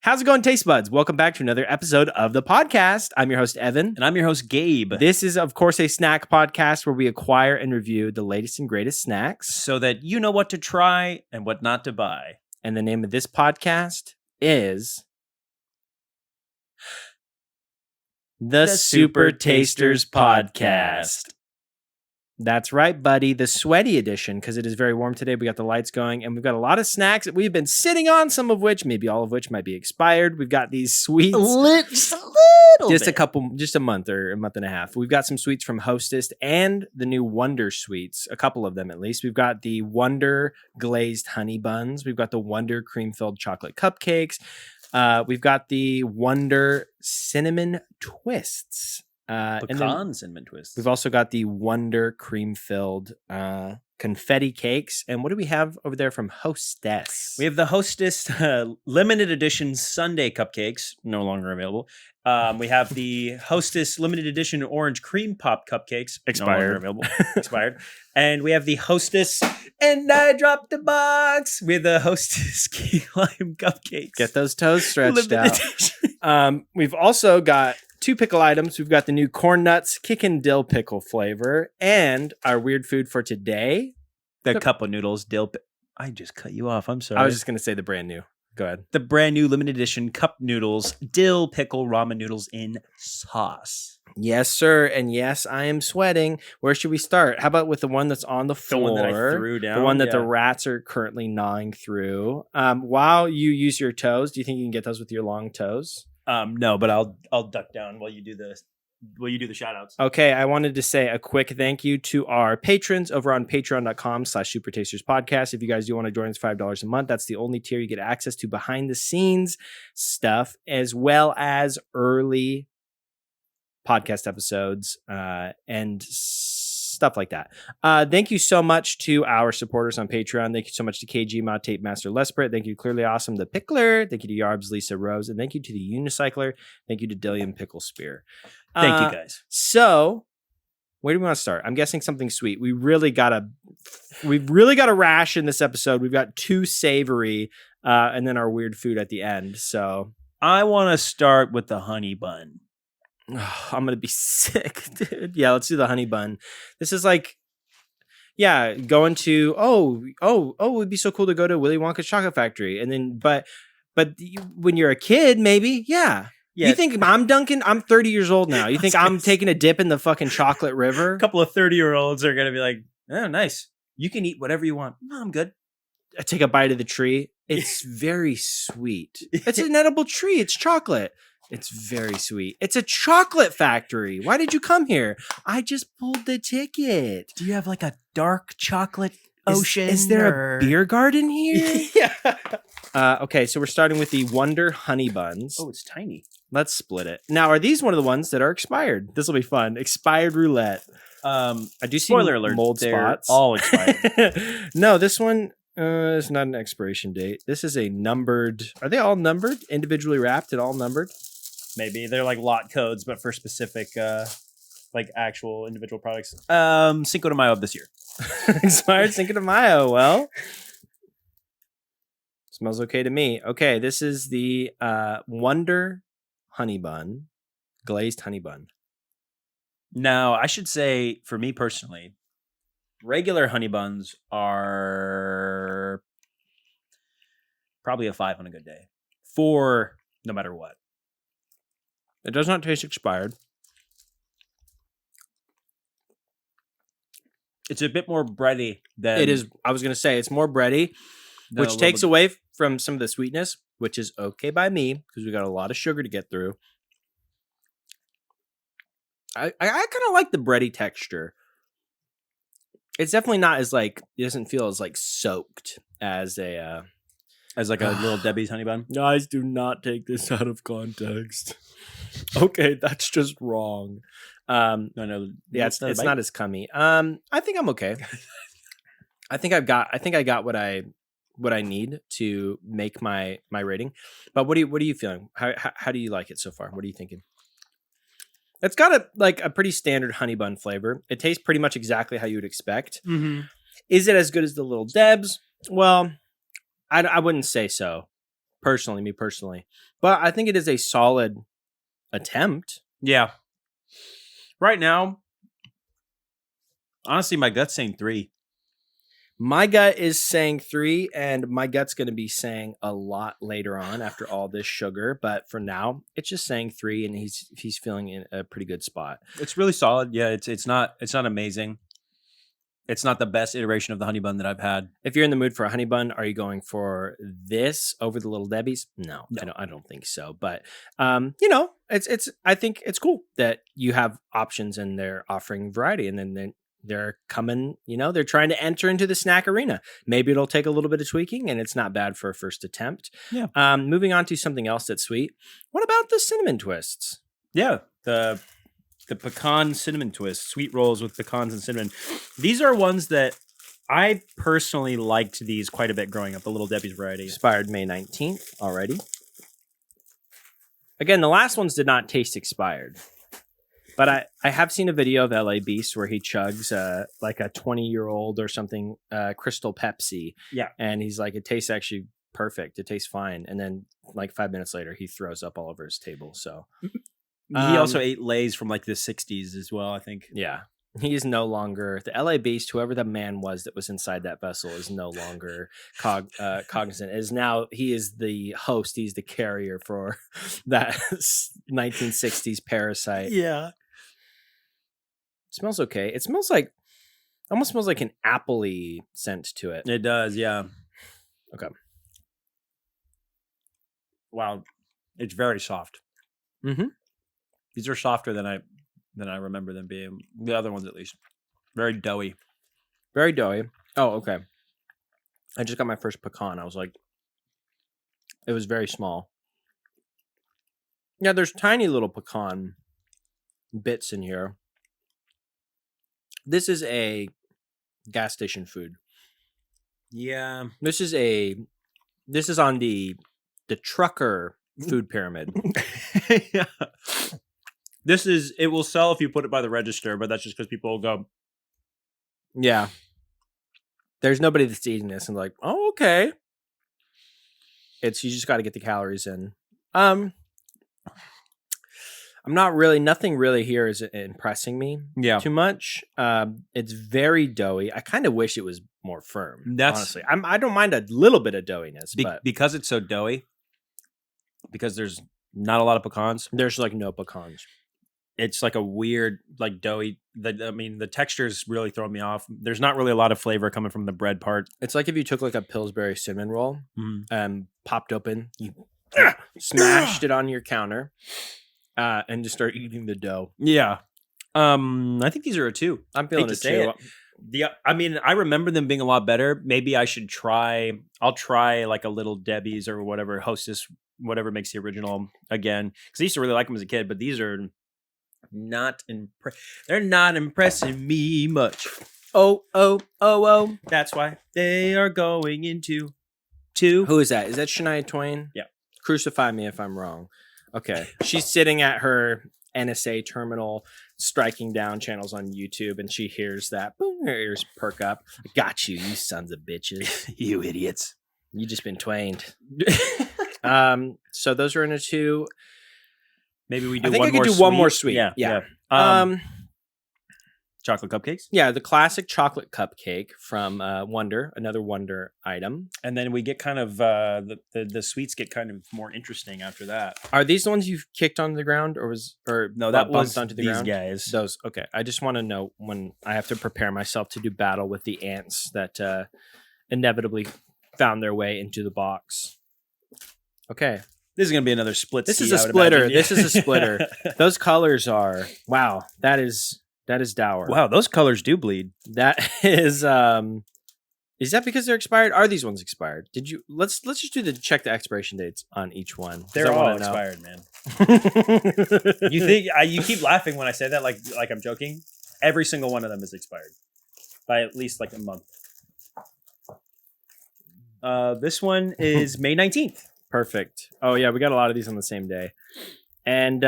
How's it going, Taste Buds? Welcome back to another episode of the podcast. I'm your host, Evan. And I'm your host, Gabe. This is, of course, a snack podcast where we acquire and review the latest and greatest snacks. So that you know what to try and what not to buy. And the name of this podcast is The Super Tasters Podcast. That's right, buddy. The sweaty edition, because it is very warm today. We got the lights going, and we've got a lot of snacks that we've been sitting on, some of which, maybe all of which, might be expired. We've got these sweets. Just a little bit. Just a month or a month and a half. We've got some sweets from Hostess and the new Wonder sweets, a couple of them at least. We've got the Wonder glazed honey buns. We've got the Wonder cream-filled chocolate cupcakes. We've got the Wonder cinnamon twists. Pecan cinnamon twists. We've also got the Wonder cream-filled confetti cakes. And what do we have over there from Hostess? We have the Hostess limited edition Sundae cupcakes, no longer available. We have the Hostess limited edition orange cream pop cupcakes, Expired. no longer available. Expired. And we have the Hostess, and I dropped the box, with the Hostess key lime cupcakes. Get those toes stretched Limited out. We've also got two pickle items. We've got the new corn nuts kickin' dill pickle flavor, and our weird food for today, the cup of noodles, I just cut you off. I'm sorry. I was just going to say the brand new. Go ahead. The brand new limited edition cup noodles, dill pickle ramen noodles in sauce. Yes, sir. And yes, I am sweating. Where should we start? How about with the one that's on the floor? The one that I threw down. The one that the rats are currently gnawing through. While you use your toes, do you think you can get those with your long toes? No, but I'll duck down while you do the shout outs. Okay, I wanted to say a quick thank you to our patrons over on patreon.com/supertasterspodcast. If you guys do want to join us, $5 a month, that's the only tier. You get access to behind the scenes stuff as well as early podcast episodes and stuff like that. Thank you so much to our supporters on Patreon. Thank you so much to KG Ma, Tape Master Lesprit. Thank you, Clearly Awesome, The Pickler. Thank you to Yarbs, Lisa Rose. And thank you to the Unicycler. Thank you to Dillian Pickle Spear. Thank you, guys. So, where do we want to start? I'm guessing something sweet. We've really got a rash in this episode. We've got two savory, and then our weird food at the end. So I want to start with the honey bun. I'm gonna be sick, dude. Yeah, let's do the honey bun. This is like, yeah, going to it'd be so cool to go to Willy Wonka's chocolate factory, and then but when you're a kid, maybe, yeah. You think I'm Duncan? I'm 30 years old now. You think I'm taking a dip in the fucking chocolate river? A couple of 30-year-olds are gonna be like, oh, nice. You can eat whatever you want. No, I'm good. I take a bite of the tree. It's very sweet. It's an edible tree. It's chocolate. It's very sweet. It's a chocolate factory. Why did you come here? I just pulled the ticket. Do you have like a dark chocolate ocean? Is there a beer garden here? Yeah. Okay, so we're starting with the Wonder Honey Buns. Oh, it's tiny. Let's split it. Now, are these one of the ones that are expired? This will be fun. Expired roulette. I do see spoiler alert, mold spots. All expired. No, this one is not an expiration date. This is a numbered. Are they all numbered? Individually wrapped and all numbered? Maybe they're like lot codes, but for specific, like actual individual products. Cinco de Mayo of this year. Expired Cinco de Mayo. Well, smells okay to me. Okay, this is the Wonder honey bun, glazed honey bun. Now, I should say, for me personally, regular honey buns are probably a 5 on a good day. 4, no matter what. It does not taste expired. It's a bit more bready than... It is. I was going to say, it's more bready, which takes away from some of the sweetness, which is okay by me, because we got a lot of sugar to get through. I kind of like the bready texture. It's definitely not as like, it doesn't feel as like soaked as a... as like a Little Debbie's honey bun. Guys, do not take this out of context. Okay, that's just wrong. No. Yeah, it's not as cummy. I think I'm okay. I think I got what I need to make my rating. But what are you feeling? How do you like it so far? What are you thinking? It's got a pretty standard honey bun flavor. It tastes pretty much exactly how you would expect. Mm-hmm. Is it as good as the Little Debs? Well, I wouldn't say so. Me personally. But I think it is a solid attempt. Yeah. Right now, honestly, my gut's saying 3. My gut is saying 3, and my gut's going to be saying a lot later on after all this sugar. But for now, it's just saying 3, and he's feeling in a pretty good spot. It's really solid. Yeah, it's not amazing. It's not the best iteration of the honey bun that I've had. If you're in the mood for a honey bun, are you going for this over the Little Debbie's? No. I don't think so. But it's I think it's cool that you have options and they're offering variety, and then they're coming, they're trying to enter into the snack arena. Maybe it'll take a little bit of tweaking, and it's not bad for a first attempt. Yeah. Moving on to something else that's sweet. What about the cinnamon twists? Yeah, the pecan cinnamon twist, sweet rolls with pecans and cinnamon. These are ones that I personally liked these quite a bit growing up, the Little Debbie's variety. Expired May 19th already. Again, the last ones did not taste expired. But I have seen a video of LA Beast where he chugs like a 20-year-old or something Crystal Pepsi. Yeah. And he's like, it tastes actually perfect. It tastes fine. And then like 5 minutes later, he throws up all over his table. So he also ate Lay's from like the 60s as well, I think. Yeah. He is no longer the LA Beast. Whoever the man was that was inside that vessel is no longer cognizant. He is the host. He's the carrier for that 1960s parasite. Yeah. It smells okay. It almost smells like an appley scent to it. It does, yeah. Okay. Wow. It's very soft. Mm-hmm. These are softer than I remember them being. The other ones, at least. Very doughy. Very doughy. Oh, okay. I just got my first pecan. I was like, it was very small. Yeah, there's tiny little pecan bits in here. This is a gas station food. Yeah. This is on the trucker food pyramid. Yeah. It will sell if you put it by the register, but that's just because people will go. Yeah. There's nobody that's eating this and like, oh, okay. You just got to get the calories in. Nothing really here is impressing me too much. It's very doughy. I kind of wish it was more firm. Honestly, I don't mind a little bit of doughiness, but because it's so doughy, because there's not a lot of pecans. There's like no pecans. It's like a weird, like doughy. The textures really throw me off. There's not really a lot of flavor coming from the bread part. It's like if you took like a Pillsbury cinnamon roll, popped open, you smashed it on your counter, and just start eating the dough. Yeah. I think these are a 2. I'm feeling it too. I remember them being a lot better. Maybe I should try. I'll try like a Little Debbie's or whatever, Hostess, whatever makes the original again. Because I used to really like them as a kid, but these are they're not impressing me much. Oh. That's why they are going into 2. Who is that? Is that Shania Twain? Yeah. Crucify me if I'm wrong. Okay. She's sitting at her NSA terminal, striking down channels on YouTube, and she hears that. Boom, her ears perk up. Got you sons of bitches. You idiots. You just been twained. So those are in a 2. Maybe we do. I think one I could more do sweet. one more sweet. Yeah. Chocolate cupcakes. Yeah, the classic chocolate cupcake from Wonder, another Wonder item. And then we get kind of the sweets get kind of more interesting after that. Are these the ones you've kicked onto the ground, no? That was onto the these ground? Guys. Those. Okay. I just want to know when I have to prepare myself to do battle with the ants that inevitably found their way into the box. Okay. This is going to be another split. This is a splitter. This is a splitter. Those colors are wow. That is dour. Wow, those colors do bleed. That is that because they're expired? Are these ones expired? Did you let's just check the expiration dates on each one. They're all expired, man. You think you keep laughing when I say that like I'm joking? Every single one of them is expired by at least like a month. This one is May 19th. Perfect. Oh yeah, we got a lot of these on the same day. And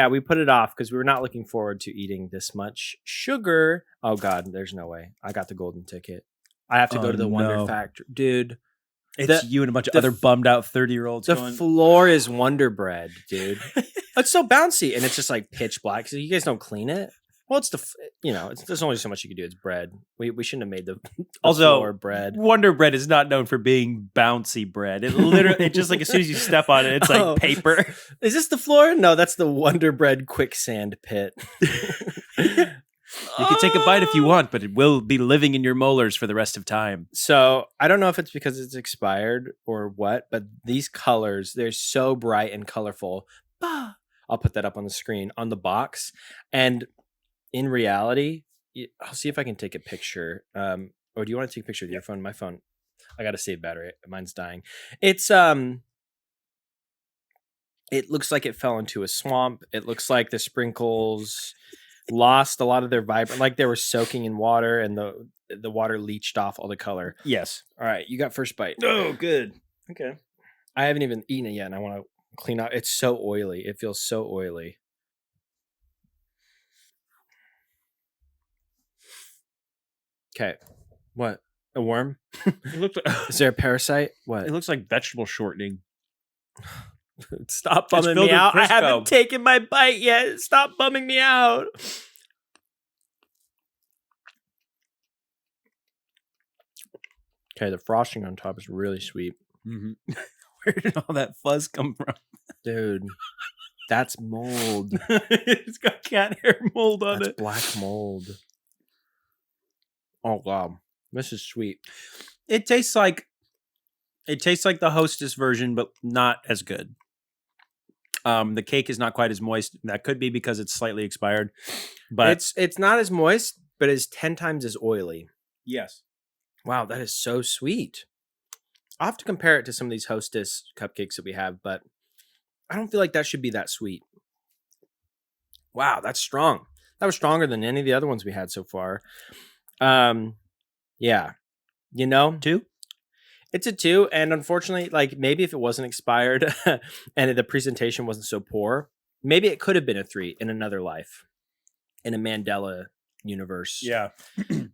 we put it off because we were not looking forward to eating this much sugar. Oh God, there's no way. I got the golden ticket. I have to go to the Wonder Factory. Dude, It's you and a bunch of other bummed out 30-year-olds The going. floor is Wonder Bread, dude. It's so bouncy, and it's just like pitch black. So you guys don't clean it. Well, it's there's only so much you can do. It's bread. We shouldn't have made the floor bread. Wonder Bread is not known for being bouncy bread. It literally, it just like as soon as you step on it, it's like paper. Is this the floor? No, that's the Wonder Bread quicksand pit. You can take a bite if you want, but it will be living in your molars for the rest of time. So I don't know if it's because it's expired or what, but these colors, they're so bright and colorful. I'll put that up on the screen on the box. And in reality, I'll see if I can take a picture. Or do you want to take a picture with your phone? My phone, I got to save battery. Mine's dying. It's it looks like it fell into a swamp. It looks like the sprinkles lost a lot of their vibrant, like they were soaking in water, and the water leached off all the color. Yes. All right, you got first bite. Oh, good. Okay. I haven't even eaten it yet, and I want to clean out. It's so oily. It feels so oily. Okay. What? A worm? It looks like, Is there a parasite? What? it looks like vegetable shortening. Stop bumming me out. I haven't taken my bite yet. Stop bumming me out. Okay, the frosting on top is really sweet. Mm-hmm. Where did all that fuzz come from? Dude, that's mold. It's got cat hair mold on That's it. black mold. Oh, wow. This is sweet. It tastes like the Hostess version, but not as good. The cake is not quite as moist. That could be because it's slightly expired, but It's not as moist, but it's 10 times as oily. yes. Wow, that is so sweet. I'll have to compare it to some of these Hostess cupcakes that we have, but I don't feel like that should be that sweet. Wow, that's strong. That was stronger than any of the other ones we had so far. Yeah. 2? It's a 2, and unfortunately, like maybe if it wasn't expired and the presentation wasn't so poor, maybe it could have been a 3 in another life, in a Mandela universe. Yeah.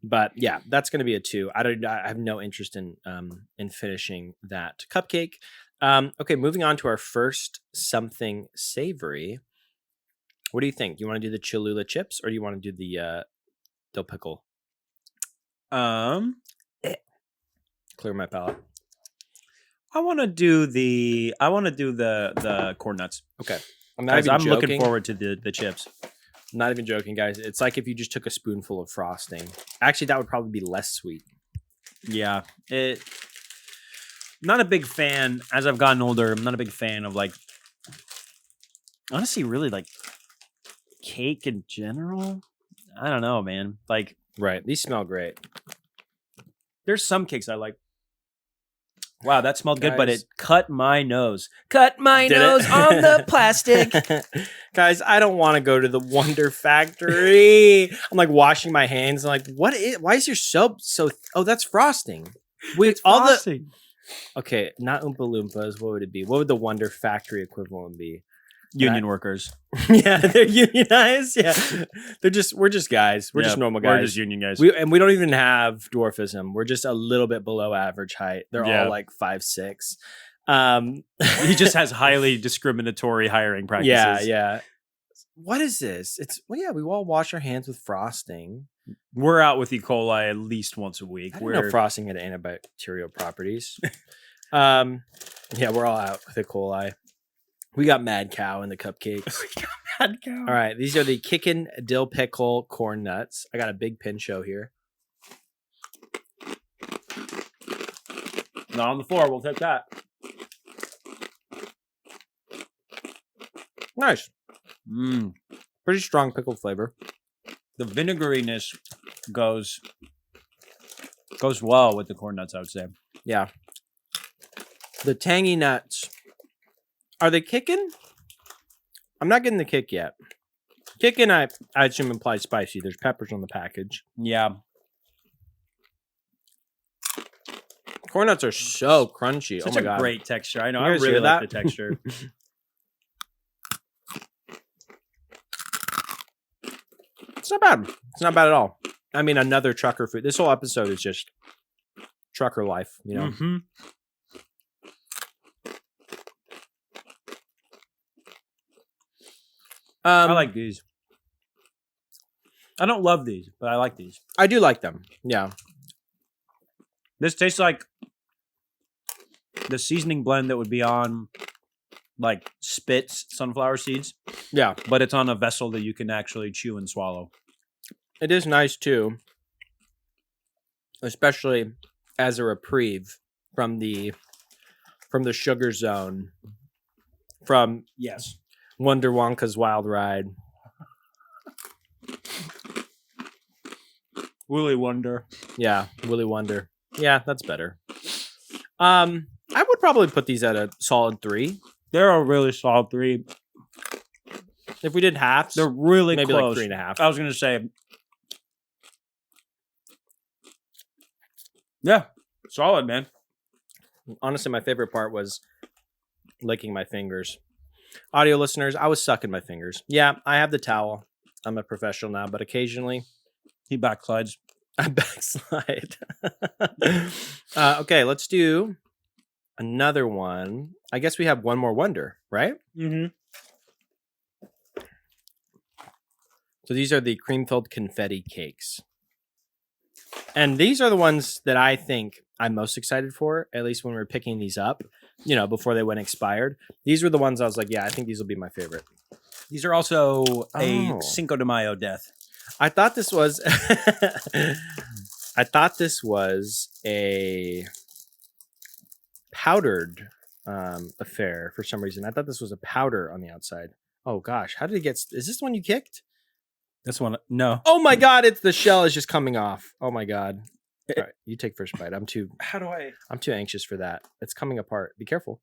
But yeah, that's going to be a 2. I have no interest in finishing that cupcake. Okay, moving on to our first something savory. What do you think? Do you want to do the Cholula chips, or do you want to do the dill pickle? Clear my palate. I want to do the corn nuts. Okay. I'm looking forward to the chips. I'm not even joking, guys. It's like if you just took a spoonful of frosting. Actually, that would probably be less sweet. Yeah. Not a big fan. As I've gotten older, I'm not a big fan of honestly, really cake in general. I don't know, man. Right. These smell great. There's some cakes I like. Wow, that smelled good, but Guys. it cut my nose. Cut my Did nose it? on the plastic. Guys, I don't want to go to the Wonder Factory. I'm washing my hands. I'm why is your soap so oh, that's frosting. It's frosting. Okay, not Oompa Loompas. What would it be? What would the Wonder Factory equivalent be? Union workers. Yeah, they're unionized. Yeah. We're just guys. We're just normal guys. We're just union guys. We don't even have dwarfism. We're just a little bit below average height. They're all 5'6". He just has highly discriminatory hiring practices. Yeah. What is this? We all wash our hands with frosting. We're out with E. coli at least once a week. I didn't know frosting had antibacterial properties. Yeah, we're all out with E. coli. We got Mad Cow in the cupcakes. Mad Cow. All right, these are the Kickin' Dill Pickle Corn Nuts. I got a big pincho here. Not on the floor. We'll take that. Nice. Pretty strong pickle flavor. The vinegariness goes well with the corn nuts, I would say. Yeah. The tangy nuts. Are they kicking? I'm not getting the kick yet. Kicking, I assume implies spicy. There's peppers on the package. Yeah. Corn nuts are so crunchy. Such oh my God. great texture. I know. You I guys really hear like that? the texture. It's not bad. It's not bad at all. I mean, another trucker food. This whole episode is just trucker life, Mm-hmm. I like these. I don't love these, but I like these. I do like them. Yeah. This tastes like the seasoning blend that would be on like Spitz sunflower seeds, Yeah. but it's on a vessel that you can actually chew and swallow. It is nice too, especially as a reprieve from the sugar zone from Yes. Wonder Wonka's Wild Ride. Willy Wonder. Yeah, Willy Wonder. Yeah, that's better. I would probably put these at a solid 3. They're a really solid 3. If we did halves, They're really maybe close. like 3.5. I was going to say, yeah, solid, man. Honestly, my favorite part was licking my fingers. Audio listeners, I was sucking my fingers. Yeah, I have the towel. I'm a professional now, but occasionally He backslides. I backslide. Okay, let's do another one. I guess we have one more wonder, right? Mm-hmm. So these are the cream-filled confetti cakes. And these are the ones that I think I'm most excited for, at least when we were picking these up, before they went expired. These were the ones I was like, yeah, I think these will be my favorite. These are also a Oh. Cinco de Mayo death. I thought this was a powdered affair for some reason. I thought this was a powder on the outside. Oh gosh, how did it get? Is this the one you kicked? This one, no. Oh my god, it's the shell is just coming off. Oh my god. All right, you take first bite. I'm too anxious for that. It's coming apart. Be careful.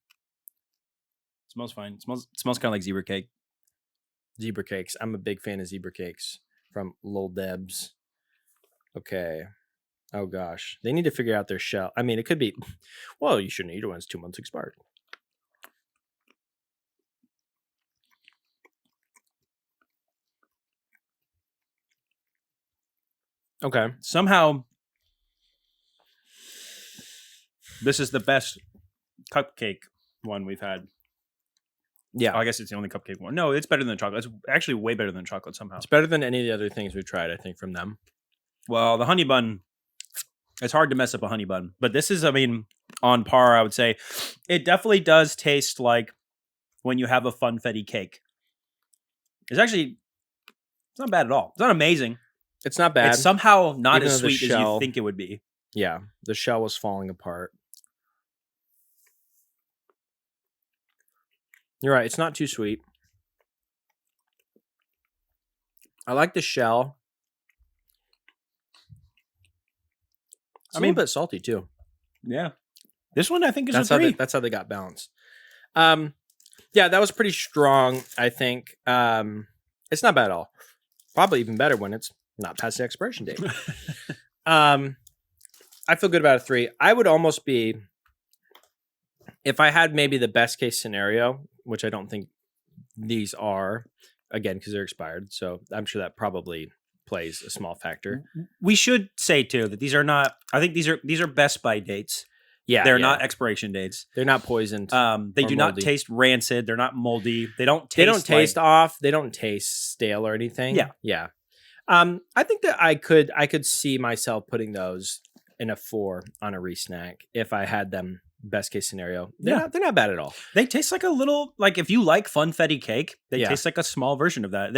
It smells fine. It smells kind of like zebra cake. Zebra cakes. I'm a big fan of zebra cakes from Lil Debs. Okay. Oh gosh. They need to figure out their shell. I mean, it could be, well, you shouldn't eat it when it's 2 months expired. Okay. Somehow, this is the best cupcake one we've had. Yeah. Oh, I guess it's the only cupcake one. No, it's better than chocolate. It's actually way better than chocolate somehow. It's better than any of the other things we've tried, I think, from them. Well, the honey bun, it's hard to mess up a honey bun. But this is, on par, I would say. It definitely does taste like when you have a funfetti cake. It's not bad at all. It's not amazing. It's not bad. It's somehow not Even as though the sweet as you shell- think it would be. Yeah. The shell was falling apart. You're right. It's not too sweet. I like the shell. It's a little bit salty too. Yeah. This one I think is That's a 3. that's how they got balanced. Yeah, that was pretty strong, I think. It's not bad at all. Probably even better when it's not past the expiration date. I feel good about a 3. I would almost be, if I had maybe the best case scenario, which I don't think these are, again, because they're expired. So I'm sure that probably plays a small factor. We should say too that these are not. I think these are best by dates. Yeah, They're not expiration dates. They're not poisoned. They or do not moldy. taste rancid. They're not moldy. They don't taste. They don't taste like, off. They don't taste stale or anything. Yeah. Yeah. I think that I could see myself putting those in a 4 on a re-snack if I had them best case scenario. They're not bad at all. They taste like a little, like if you like funfetti cake, they Yeah. taste like a small version of that.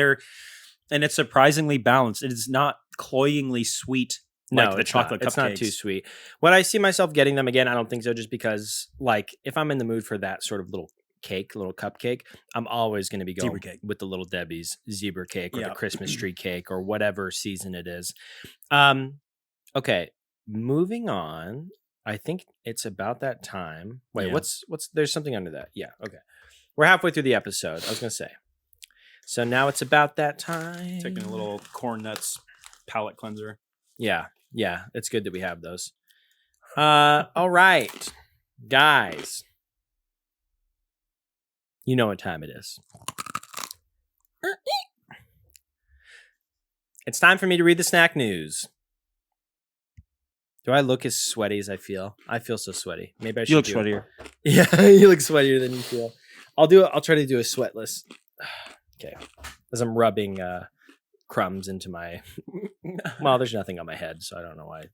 And it's surprisingly balanced. It is not cloyingly sweet like the it's chocolate not. cupcakes. It's not too sweet. Would I see myself getting them again? I don't think so, just because like if I'm in the mood for that sort of little cupcake, I'm always going to be going Zebra cake. with the Little Debbie's zebra cake or Yeah. the Christmas tree cake or whatever season it is. Okay, moving on. I think it's about that time. Wait, Yeah. what's there's something under that. Yeah, okay. We're halfway through the episode. I was going to say. So now it's about that time. Taking a little corn nuts palate cleanser. Yeah, it's good that we have those. All right, guys. You know what time it is. It's time for me to read the snack news. Do I look as sweaty as I feel? I feel so sweaty. Maybe I should. You look do it. sweatier. Yeah, you look sweatier than you feel. I'll try to do a sweatless. Okay. As I'm rubbing crumbs into my... Well, there's nothing on my head, so I don't know why.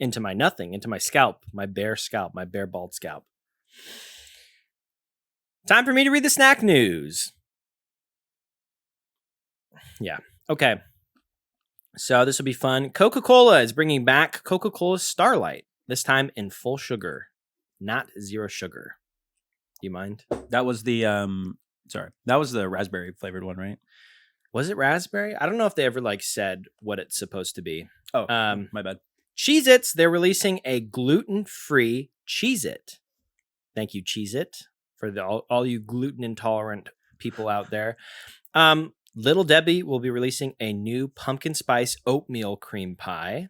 Into my scalp, my bare bald scalp. Time for me to read the snack news. Yeah. Okay. So this will be fun. Coca-Cola is bringing back Coca-Cola Starlight, this time in full sugar, not zero sugar. Do you mind? That was the that was the raspberry flavored one, right? Was it raspberry? I don't know if they ever said what it's supposed to be. Oh, my bad. Cheez-Its, they're releasing a gluten-free Cheez-It. Thank you, Cheez-It, for all you gluten intolerant people out there. Little Debbie will be releasing a new pumpkin spice oatmeal cream pie.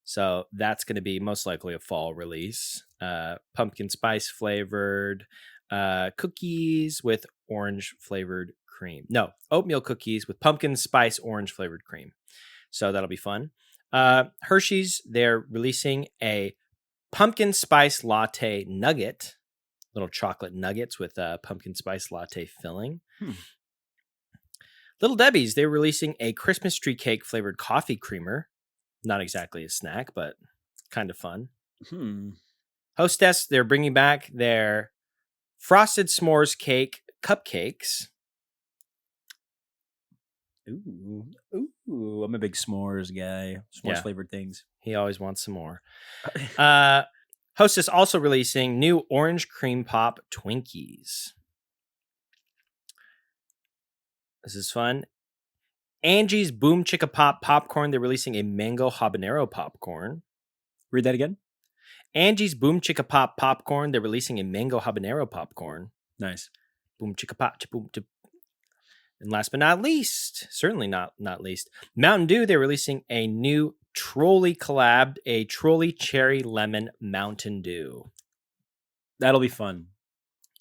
So that's going to be most likely a fall release. Pumpkin spice flavored cookies with orange flavored cream. No, oatmeal cookies with pumpkin spice orange flavored cream. So that'll be fun. Hershey's, they're releasing a pumpkin spice latte nugget. Little chocolate nuggets with pumpkin spice latte filling. Little Debbie's, they're releasing a Christmas tree cake flavored coffee creamer. Not exactly a snack, but kind of fun. Hostess, they're bringing back their frosted s'mores cake cupcakes. Ooh, I'm a big s'mores guy. S'mores flavored things. He always wants some more. Hostess also releasing new orange cream pop Twinkies. This is fun. Angie's Boom Chicka Pop popcorn. They're releasing a mango habanero popcorn. Read that again. Angie's Boom Chicka Pop popcorn. They're releasing a mango habanero popcorn. Nice. Boom Chicka Pop. Boom. And last but not least, certainly not least, Mountain Dew. They're releasing a new Trolley collab, a Trolley Cherry Lemon Mountain Dew. That'll be fun.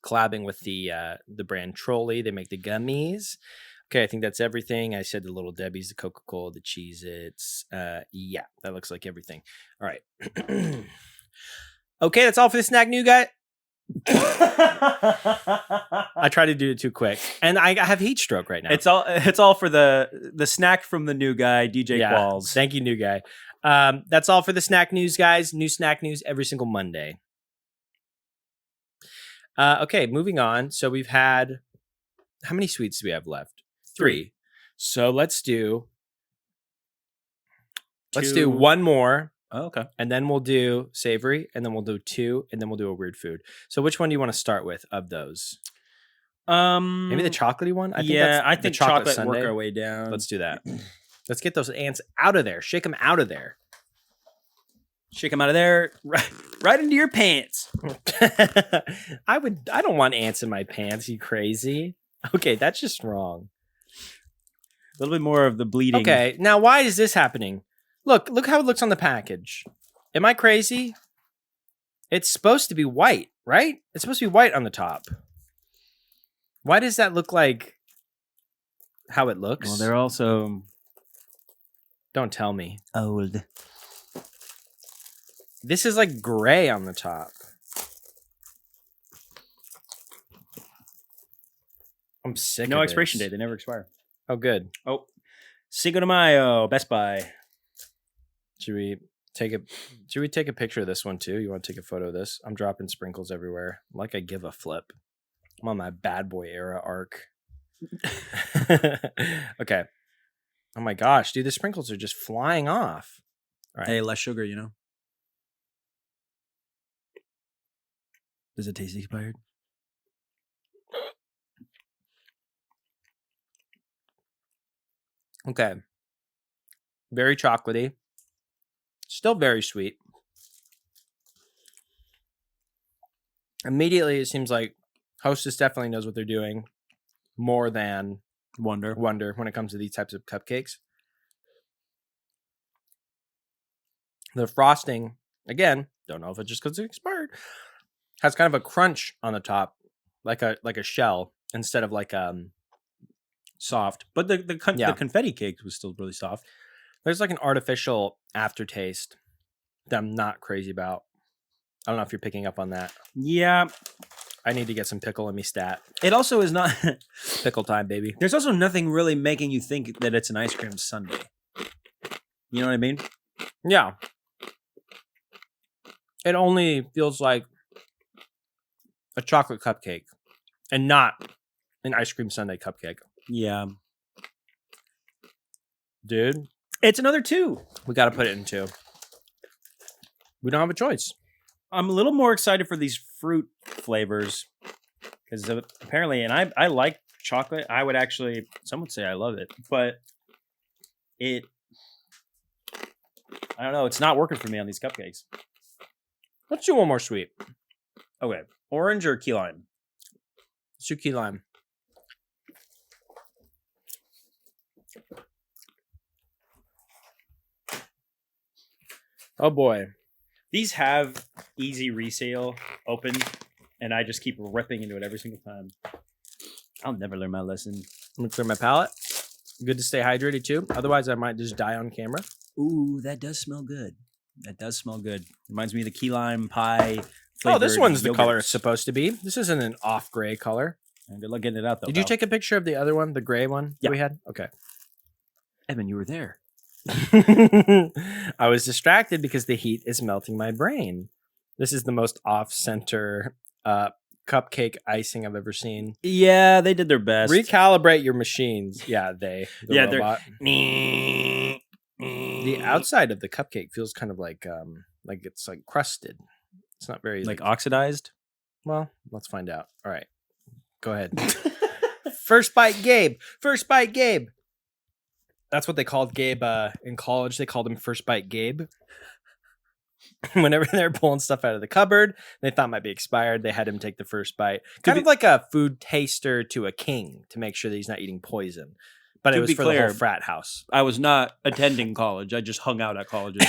Collabing with the brand Trolley. They make the gummies. Okay, I think that's everything. I said the Little Debbie's, the Coca-Cola, the Cheez-Its. Yeah, that looks like everything. All right. Okay, that's all for the snack news, guy. I tried to do it too quick, and I have heat stroke right now. It's all for the snack from the new guy, DJ Qualls. Thank you, new guy. That's all for the snack news, guys. New snack news every single Monday. Okay, moving on. So we've had, how many sweets do we have left? 3. So let's do one more. Oh, okay. And then we'll do savory, and then we'll do 2, and then we'll do a weird food. So which one do you want to start with of those? Maybe the chocolatey one? I think chocolate work our way down. Let's do that. Let's get those ants out of there. Shake them out of there. Shake them out of there, right into your pants. I don't want ants in my pants, you crazy. Okay, that's just wrong. A little bit more of the bleeding. Okay, now why is this happening? Look how it looks on the package. Am I crazy? It's supposed to be white, right? It's supposed to be white on the top. Why does that look like how it looks? Well, they're also... Don't tell me. Old. This is like gray on the top. I'm sick of No this. expiration date. They never expire. Oh, good. Oh, Cinco de Mayo, Best Buy. Should we take a picture of this one too? You want to take a photo of this? I'm dropping sprinkles everywhere. Like I give a flip. I'm on my bad boy era arc. Okay. Oh my gosh, dude, the sprinkles are just flying off. All right. Hey, less sugar, you know. Does it taste expired? Okay. Very chocolatey. Still very sweet. Immediately, it seems like Hostess definitely knows what they're doing more than Wonder when it comes to these types of cupcakes. The frosting, again, don't know if it's just because it's expired, has kind of a crunch on the top, like a shell instead of like soft. But the confetti cake was still really soft. There's like an artificial aftertaste that I'm not crazy about. I don't know if you're picking up on that. Yeah. I need to get some pickle in me stat. It also is not. Pickle time, baby. There's also nothing really making you think that it's an ice cream sundae. You know what I mean? Yeah. It only feels like a chocolate cupcake and not an ice cream sundae cupcake. Yeah. Dude, It's another 2. we got to put it in 2. We don't have a choice. I'm a little more excited for these fruit flavors because apparently, and I like chocolate. I would actually, some would say I love it, but I don't know. It's not working for me on these cupcakes. Let's do one more sweet. Okay. Orange or key lime? Let's do key lime. Oh boy. These have easy resale open, and I just keep ripping into it every single time. I'll never learn my lesson. I'm going to clear my palate. Good to stay hydrated too. Otherwise, I might just die on camera. Ooh, that does smell good. That does smell good. Reminds me of the key lime pie. Oh, this one's the yogurts. color it's supposed to be. This isn't an off gray color. And good luck getting it out, though. Did you take a picture of the other one, the gray one that we had? Okay. Evan, you were there. I was distracted because the heat is melting my brain. This is the most off-center cupcake icing I've ever seen. Yeah, they did their best. Recalibrate your machines. Yeah, the robot. They're... The outside of the cupcake feels kind of like it's like crusted. It's not very like oxidized. Well, let's find out. All right, go ahead. First bite, Gabe. First bite, Gabe. That's what they called Gabe in college. They called him First Bite Gabe. Whenever they were pulling stuff out of the cupboard, they thought might be expired. They had him take the first bite, kind of like a food taster to a king to make sure that he's not eating poison. But it was for the whole frat house. I was not attending college. I just hung out at colleges.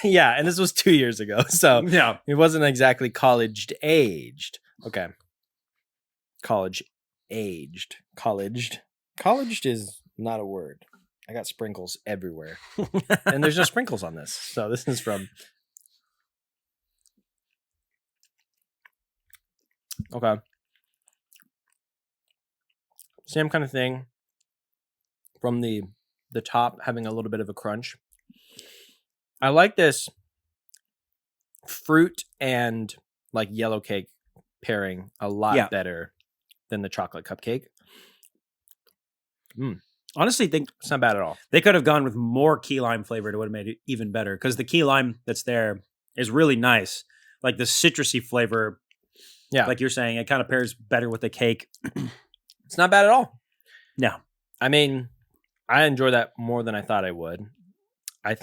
Yeah, and this was 2 years ago. So yeah, it wasn't exactly college-aged. Okay. College-aged. Colleged. Colleged is not a word. I got sprinkles everywhere. And there's no sprinkles on this. So this is from... Okay. Same kind of thing. From the top having a little bit of a crunch. I like this fruit and like yellow cake pairing a lot better than the chocolate cupcake. Honestly, think it's not bad at all. They could have gone with more key lime flavor. It would have made it even better because the key lime that's there is really nice. Like the citrusy flavor. Yeah. Like you're saying, it kind of pairs better with the cake. It's not bad at all. No. I mean, I enjoy that more than I thought I would. I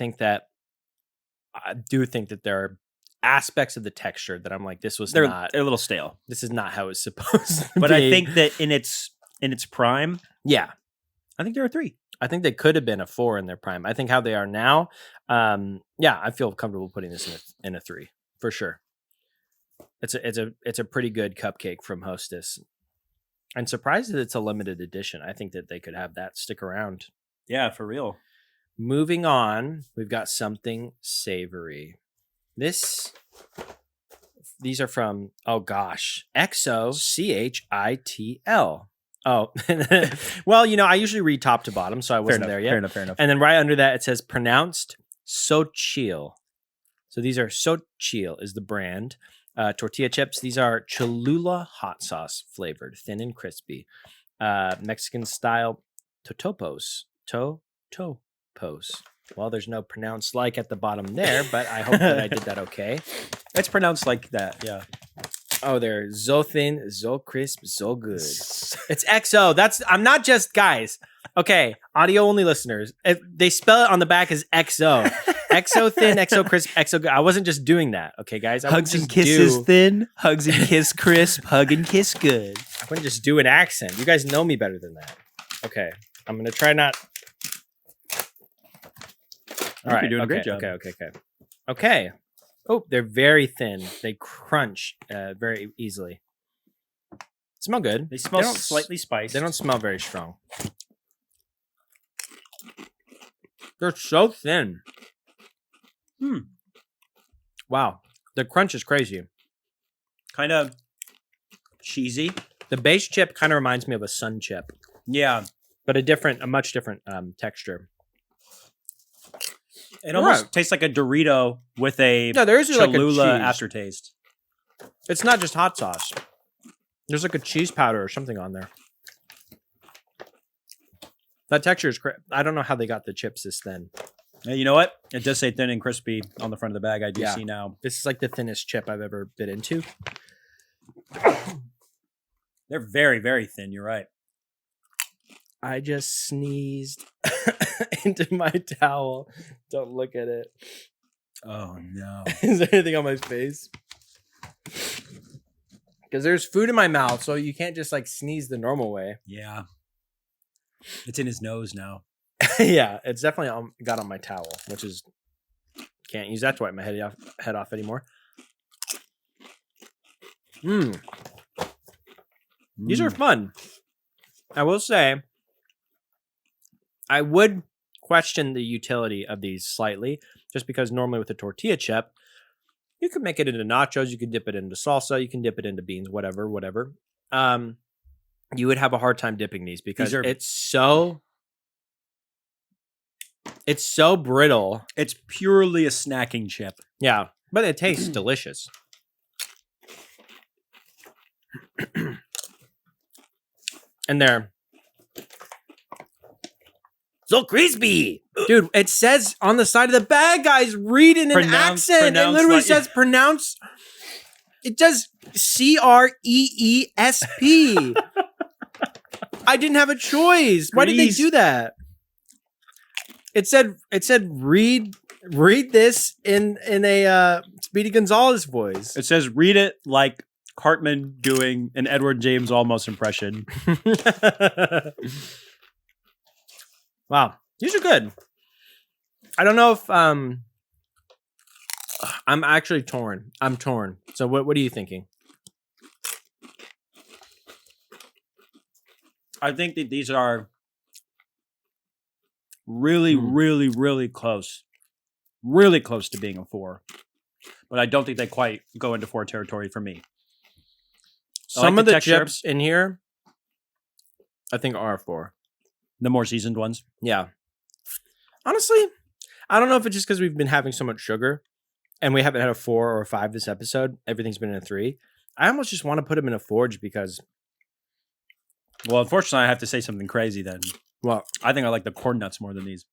do think that there are aspects of the texture that I'm like, they're a little stale. This is not how it's supposed to but be. I think that in its prime, yeah, I think there are 3. I think they could have been a 4 in their prime. I think how they are now, I feel comfortable putting this in a 3 for sure. It's a pretty good cupcake from Hostess. I'm surprised that it's a limited edition. I think that they could have that stick around. Yeah, for real. Moving on, we've got something savory. These are from, oh gosh, XO CHITL. Oh, well, I usually read top to bottom, so I wasn't there yet. Fair enough. And then right under that, it says pronounced Sochil. So these are Sochil is the brand. Tortilla chips. These are Cholula hot sauce flavored, thin and crispy. Mexican style totopos. Totopos. Well, there's no pronounced like at the bottom there, but I hope that I did that okay. It's pronounced like that, yeah. Oh, they're so thin, so crisp, so good. It's XO. I'm not just guys. Okay, audio only listeners. They spell it on the back as XO. XO thin, XO crisp, XO good. I wasn't just doing that. Okay, guys. Hugs and kisses thin, hugs and kiss crisp, hug and kiss good. I wouldn't just do an accent. You guys know me better than that. Okay, I'm gonna try not. All right, you're doing a great job. Okay. Oh, they're very thin. They crunch very easily. Smell good. They smell slightly spiced. They don't smell very strong. They're so thin. Wow. The crunch is crazy. Kind of cheesy. The base chip kind of reminds me of a sun chip, Yeah. but a much different texture. It almost tastes like a Dorito with a No, there is like a Cholula cheese. aftertaste. It's not just hot sauce. There's like a cheese powder or something on there. That texture is great. I don't know how they got the chips this thin. Hey, you know what? It does say thin and crispy on the front of the bag. I do Yeah. see now. This is like the thinnest chip I've ever bit into. They're very, very thin. You're right. I just sneezed into my towel. Don't look at it. Oh, no. Is there anything on my face? Because there's food in my mouth, so you can't just like sneeze the normal way. Yeah. It's in his nose now. Yeah, it's definitely got on my towel, which is can't use that to wipe my head off anymore. These are fun. I will say, I would question the utility of these slightly, just because normally with a tortilla chip, you could make it into nachos, you could dip it into salsa, you can dip it into beans, whatever. You would have a hard time dipping these because it's so brittle. It's purely a snacking chip. Yeah, but it tastes delicious. And they're so crispy. Dude, it says on the side of the bag, guys, read in an accent. It literally says pronounce. It does CREESP. I didn't have a choice. Why did they do that? It said read this in a Speedy Gonzalez voice. It says read it like Cartman doing an Edward James Olmos impression. Wow, these are good. I don't know if I'm actually torn. I'm torn. So what are you thinking? I think that these are really, really, really close. Really close to being a 4. But I don't think they quite go into 4 territory for me. Some of the chips in here, I think are 4. The more seasoned ones? Yeah. Honestly, I don't know if it's just because we've been having so much sugar and we haven't had a 4 or a 5 this episode. Everything's been in a 3. I almost just want to put them in a 4 just because. Well, unfortunately, I have to say something crazy then. Well, I think I like the corn nuts more than these.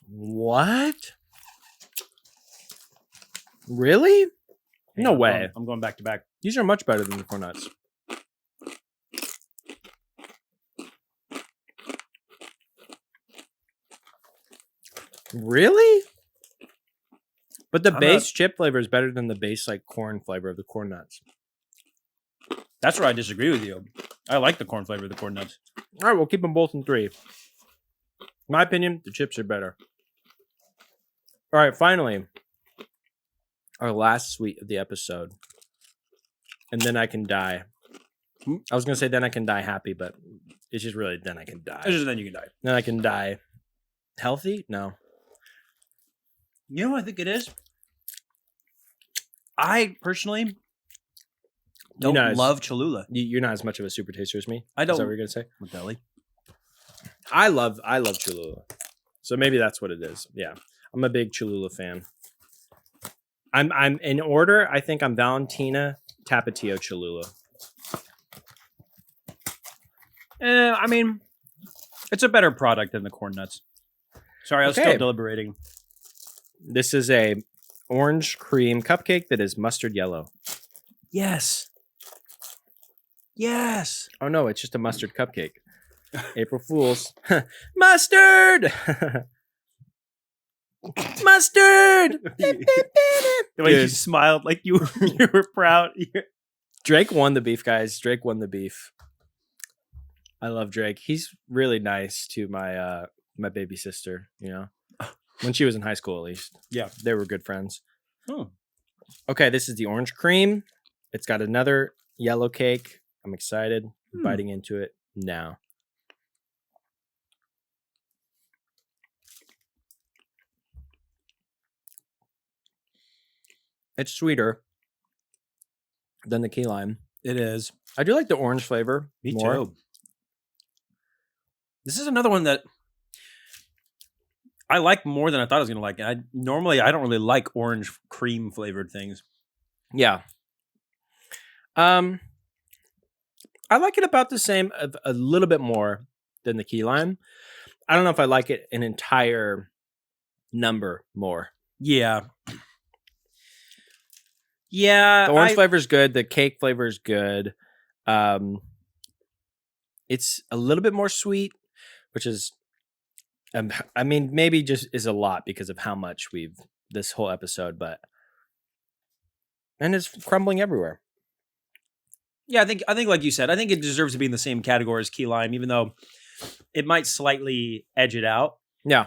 What? Really? No way. I'm going back to back. These are much better than the corn nuts. Really? But the base chip flavor is better than the base like corn flavor of the corn nuts. That's where I disagree with you. I like the corn flavor of the corn nuts. All right, we'll keep them both in 3. In my opinion, the chips are better. All right, finally, our last sweet of the episode. And then I can die. I was going to say then I can die happy, but it's just really then I can die. It's just then you can die. Then I can die healthy? No. You know what I think it is? I personally don't love Cholula. You're not as much of a super taster as me. I don't. Is that what you're going to say? With deli. I love Cholula. So maybe that's what it is. Yeah. I'm a big Cholula fan. I'm in order, I think I'm Valentina, Tapatio, Cholula. I mean, it's a better product than the corn nuts. Sorry, I was still deliberating. This is a orange cream cupcake that is mustard yellow. Yes. Yes. Oh no, it's just a mustard cupcake. April Fools. Mustard! Mustard! The way you smiled like you were proud. Drake won the beef, guys. Drake won the beef. I love Drake. He's really nice to my my baby sister, you know. When she was in high school, at least. Yeah. They were good friends. Oh. Okay, this is the orange cream. It's got another yellow cake. I'm excited. Biting into it now. It's sweeter. than the key lime. It is. I do like the orange flavor more. Too. This is another one that I like more than I thought I was going to like. I don't really like orange cream flavored things. Yeah. I like it about the same, a little bit more than the key lime. I don't know if I like it an entire number more. Yeah. Yeah. The orange flavor is good. The cake flavor is good. It's a little bit more sweet, which is, I mean, maybe just is a lot because of how much we've this whole episode, and it's crumbling everywhere. Yeah, I think like you said, I think it deserves to be in the same category as key lime, even though it might slightly edge it out. Yeah.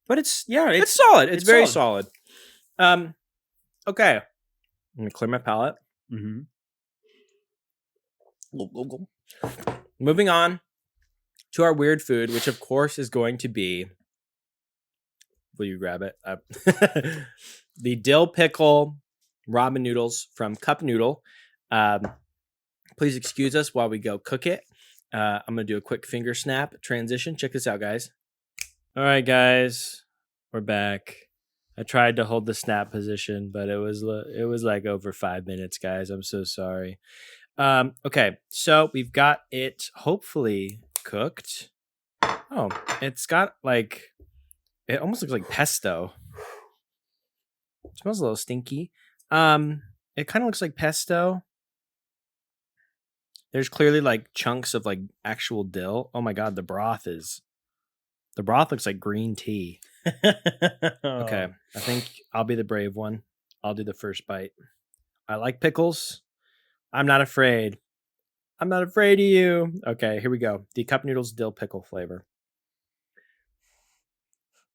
But it's solid. It's very solid. Okay. I'm gonna clear my palate. Mm-hmm. Moving on to our weird food, which of course is going to be. Will you grab it? The dill pickle ramen noodles from Cup Noodle. Please excuse us while we go cook it. I'm gonna do a quick finger snap transition. Check this out, guys. All right, guys, we're back. I tried to hold the snap position, but it was like over 5 minutes, guys. I'm so sorry. Okay, so we've got it hopefully cooked. Oh, it's got like, it almost looks like pesto. It smells a little stinky. It kind of looks like pesto. There's clearly like chunks of like actual dill. Oh my god, the broth looks like green tea. Okay, I think I'll be the brave one. I'll do the first bite. I like pickles. I'm not afraid. I'm not afraid of you. Okay, here we go. The cup noodles dill pickle flavor.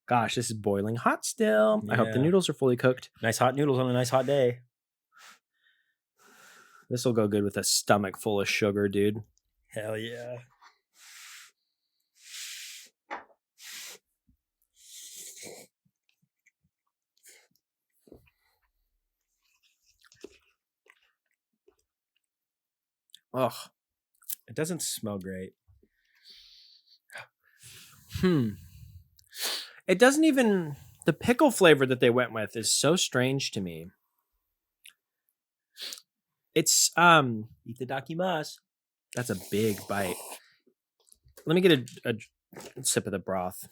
Gosh, this is boiling hot still. Yeah. I hope the noodles are fully cooked. Nice hot noodles on a nice hot day. This will go good with a stomach full of sugar, dude. Hell yeah. Ugh. It doesn't smell great. It doesn't even... The pickle flavor that they went with is so strange to me. It's itadakimasu. That's a big bite. Let me get a sip of the broth.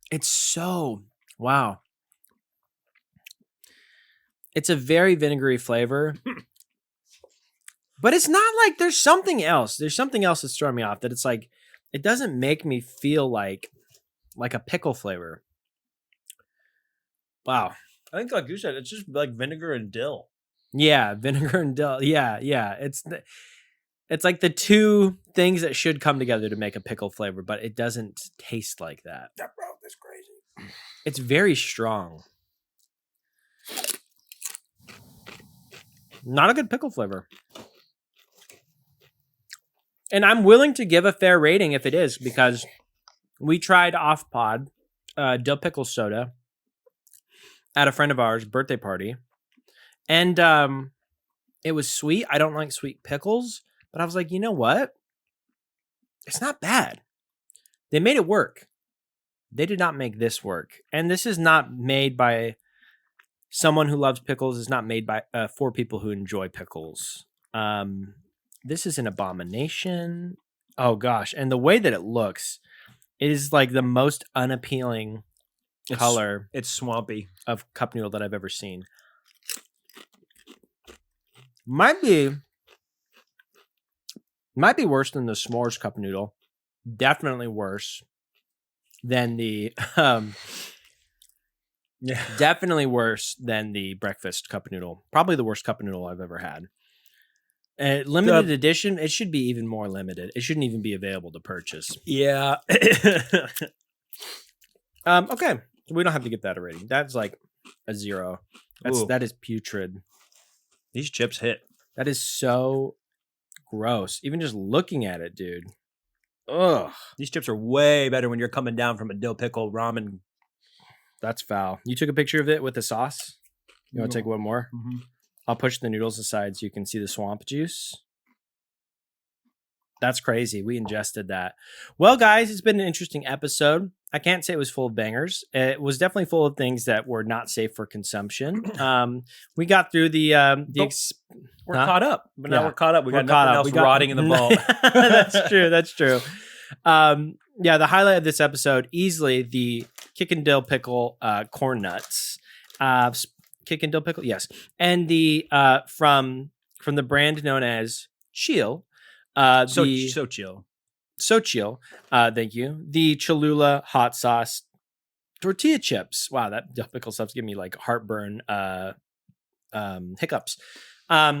It's so wow. It's a very vinegary flavor. But it's not like there's something else. There's something else that's throwing me off, that it's like it doesn't make me feel like a pickle flavor. Wow. I think, like you said, it's just like vinegar and dill. Yeah, vinegar and dill. Yeah. It's like the two things that should come together to make a pickle flavor, but it doesn't taste like that. That broth is crazy. It's very strong. Not a good pickle flavor. And I'm willing to give a fair rating if it is, because we tried off pod dill pickle soda at a friend of ours' birthday party. And it was sweet. I don't like sweet pickles, but I was like, you know what? It's not bad. They made it work. They did not make this work. And this is not made by someone who loves pickles. It's not made by for people who enjoy pickles. This is an abomination. Oh gosh. And the way that it looks is like the most unappealing color. It's swampy of cup noodle that I've ever seen. Might be worse than the s'mores cup noodle. Definitely worse than the definitely worse than the breakfast cup noodle. Probably the worst cup noodle I've ever had. Limited edition, it should be even more limited. It shouldn't even be available to purchase. Yeah. Okay. We don't have to give that a rating. That's like a 0. That is putrid. These chips hit. That is so gross. Even just looking at it, dude. Ugh. These chips are way better when you're coming down from a dill pickle ramen That's foul. You took a picture of it with the sauce? You want to take one more? Mm-hmm. I'll push the noodles aside so you can see the swamp juice. That's crazy. We ingested that. Well, guys, it's been an interesting episode. I can't say it was full of bangers. It was definitely full of things that were not safe for consumption. We got through we're caught up. But now we're caught up. We got caught nothing up. else rotting in the vault. That's true. That's true. The highlight of this episode, easily the kick and dill pickle corn nuts. Kick and dill pickle, yes. And the from the brand known as Chill. So chill. So chill. Thank you. The Cholula hot sauce tortilla chips. Wow, that dill pickle stuff's giving me like heartburn hiccups. I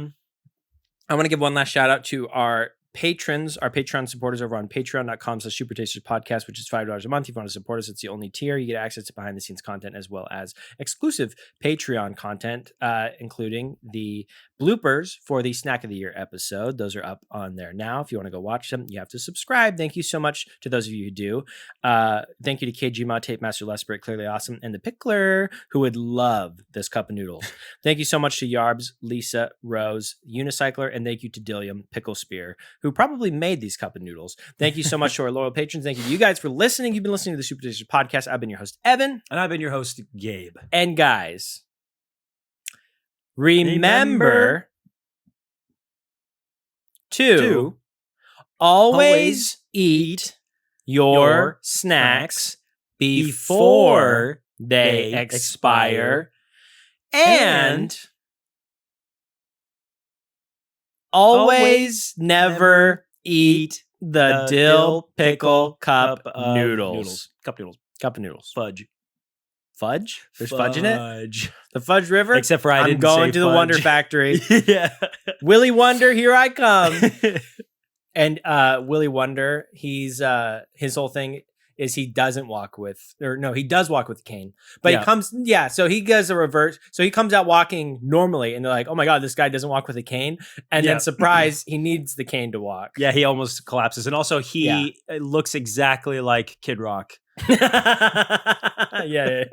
want to give one last shout out to our patrons, our Patreon supporters over on patreon.com/supertasterspodcast, which is $5 a month. If you want to support us, it's the only tier. You get access to behind the scenes content as well as exclusive Patreon content, including the bloopers for the Snack of the Year episode. Those are up on there now. If you want to go watch them, you have to subscribe. Thank you so much to those of you who do. Thank you to KG Ma, Tape Master Lesper, Clearly Awesome, and the Pickler, who would love this cup of noodles. Thank you so much to Yarbs, Lisa, Rose, Unicycler, and thank you to Dilliam Pickle Spear, who probably made these cup of noodles. Thank you so much to our loyal patrons. Thank you guys for listening. You've been listening to the Super Tasters podcast. I've been your host, Evan. And I've been your host, Gabe. And guys, remember to always eat your snacks before they expire and always never eat the Dill Pickle Cup Noodles. Cup noodles. Cup of noodles. Fudge. Fudge? There's fudge in it? Fudge. The Fudge River? Except for I'm going to the Wonder Factory. Yeah. Willy Wonder, here I come. And Willy Wonder, he's his whole thing is he doesn't walk with, or no, he does walk with a cane. But he comes, so he does a reverse. So he comes out walking normally and they're like, oh my God, this guy doesn't walk with a cane. And then surprise, he needs the cane to walk. Yeah, he almost collapses. And also he looks exactly like Kid Rock. yeah.